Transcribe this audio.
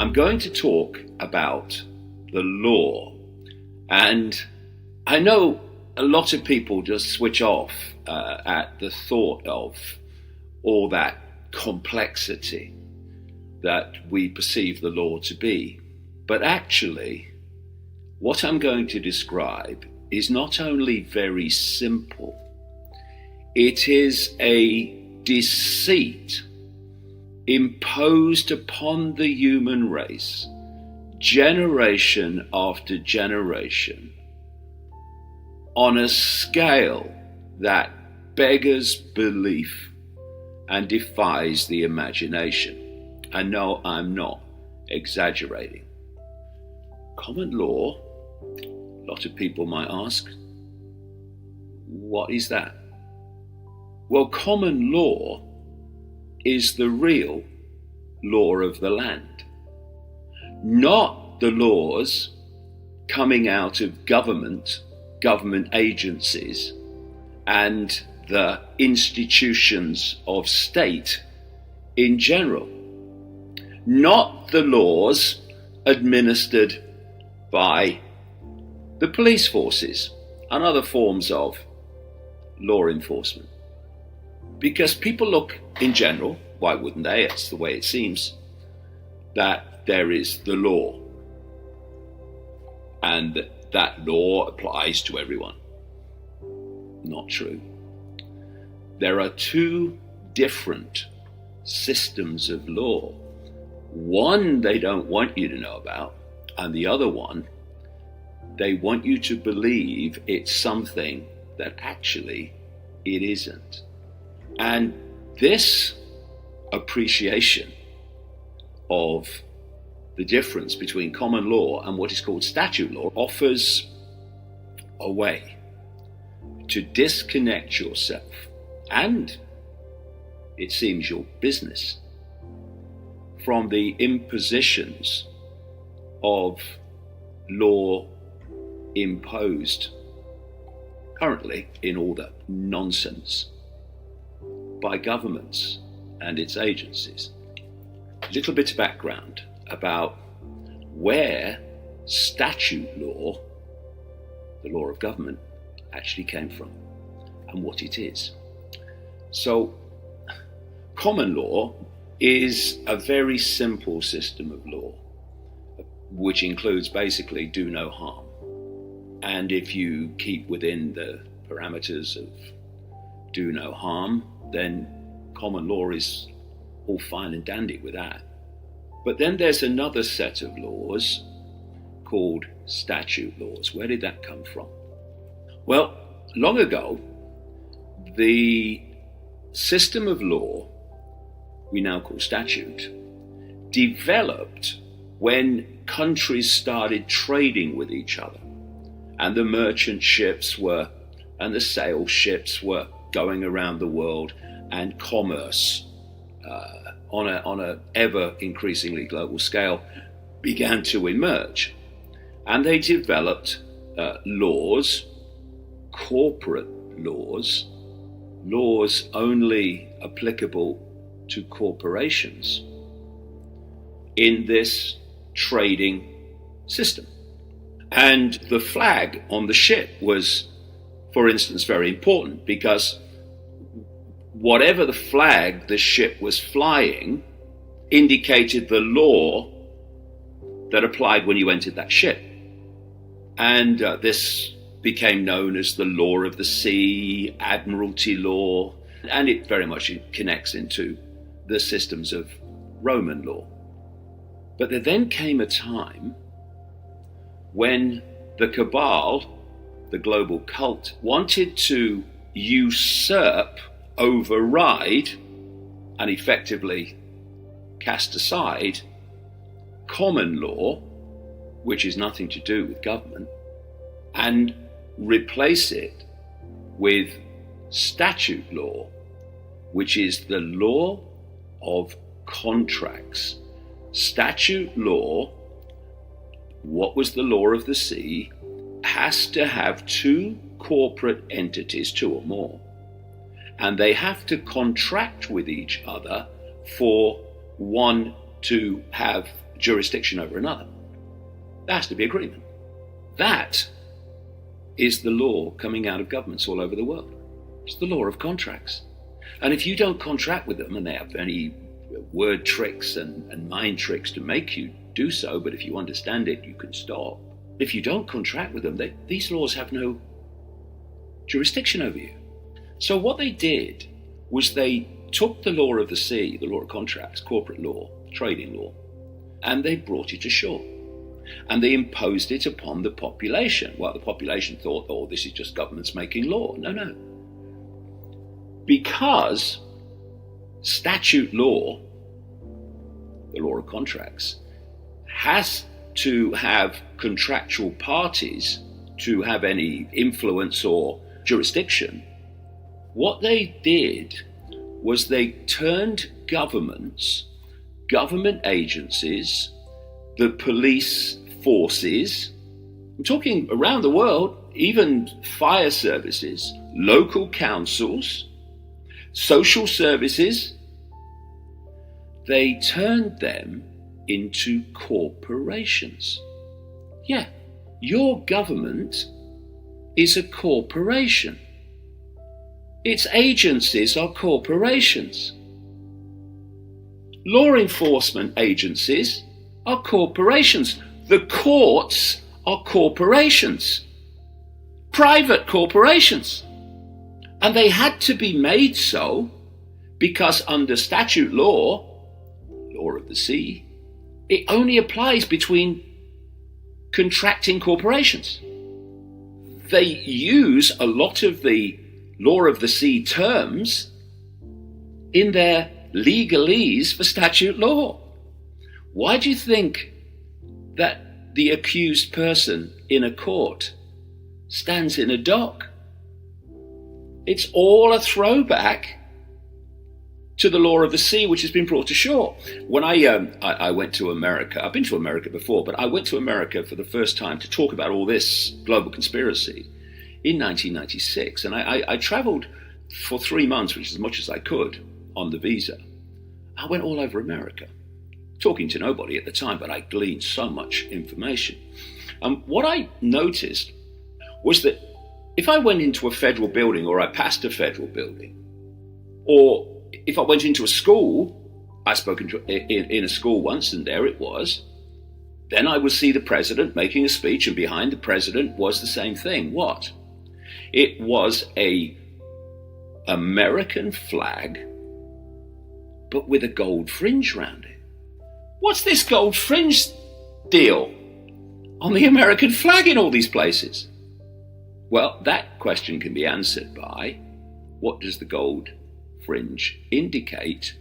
I'm going to talk about the law. And I know a lot of people just switch off at the thought of all that complexity that we perceive the law to be. But actually, what I'm going to describe is not only very simple, it is a deceit imposed upon the human race, generation after generation, on a scale that beggars belief and defies the imagination. And no, I'm not exaggerating. Common law, a lot of people might ask, what is that? Well, common law is the real law of the land, not the laws coming out of government agencies, and the institutions of state in general, not the laws administered by the police forces and other forms of law enforcement. Because people look in general, why wouldn't they? It's the way it seems, that there is the law and that law applies to everyone. Not true. There are two different systems of law. One they don't want you to know about, and the other one, they want you to believe it's something that actually it isn't. And this appreciation of the difference between common law and what is called statute law offers a way to disconnect yourself and, it seems, your business from the impositions of law imposed currently in order nonsense by governments and its agencies. A little bit of background about where statute law, the law of government, actually came from and what it is. So, common law is a very simple system of law, which includes basically do no harm. And if you keep within the parameters of do no harm, then common law is all fine and dandy with that. But then there's another set of laws called statute laws. Where did that come from? Well, long ago, the system of law we now call statute developed when countries started trading with each other, and the merchant ships and the sail ships were going around the world, and commerce on a ever increasingly global scale began to emerge. And they developed laws, corporate laws only applicable to corporations in this trading system. And the flag on the ship was, for instance, very important, because whatever the flag the ship was flying indicated the law that applied when you entered that ship. And this became known as the law of the sea, admiralty law, and it very much connects into the systems of Roman law. But there then came a time when the cabal, the global cult, wanted to usurp, override, and effectively cast aside common law, which is nothing to do with government, and replace it with statute law, which is the law of contracts. Statute law, what was the law of the sea, has to have two corporate entities, two or more, and they have to contract with each other for one to have jurisdiction over another. There has to be agreement. That is the law coming out of governments all over the world. It's the law of contracts. And if you don't contract with them, and they have any word tricks and mind tricks to make you do so, but if you understand it, you can stop. If you don't contract with them, these laws have no jurisdiction over you. So what they did was they took the law of the sea, the law of contracts, corporate law, trading law, and they brought it ashore. And they imposed it upon the population. Well, the population thought, oh, this is just governments making law. No. Because statute law, the law of contracts, has to have contractual parties to have any influence or jurisdiction, what they did was they turned governments, government agencies, the police forces, I'm talking around the world, even fire services, local councils, social services, they turned them into corporations. Yeah, your government is a corporation. Its agencies are corporations. Law enforcement agencies are corporations. The courts are corporations. Private corporations. And they had to be made so because under statute law, law of the sea, it only applies between contracting corporations. They use a lot of the law of the sea terms in their legalese for statute law. Why do you think that the accused person in a court stands in a dock? It's all a throwback to the law of the sea, which has been brought ashore. When I went to America, I've been to America before, but I went to America for the first time to talk about all this global conspiracy in 1996. And I traveled for 3 months, which is as much as I could, on the visa. I went all over America, talking to nobody at the time, but I gleaned so much information. What I noticed was that if I went into a federal building, or I passed a federal building, or if I went into a school, I spoke in a school once, and there it was, then I would see the president making a speech, and behind the president was the same thing. What? It was a American flag, but with a gold fringe around it. What's this gold fringe deal on the American flag in all these places? Well, that question can be answered by, what does the gold fringe indicate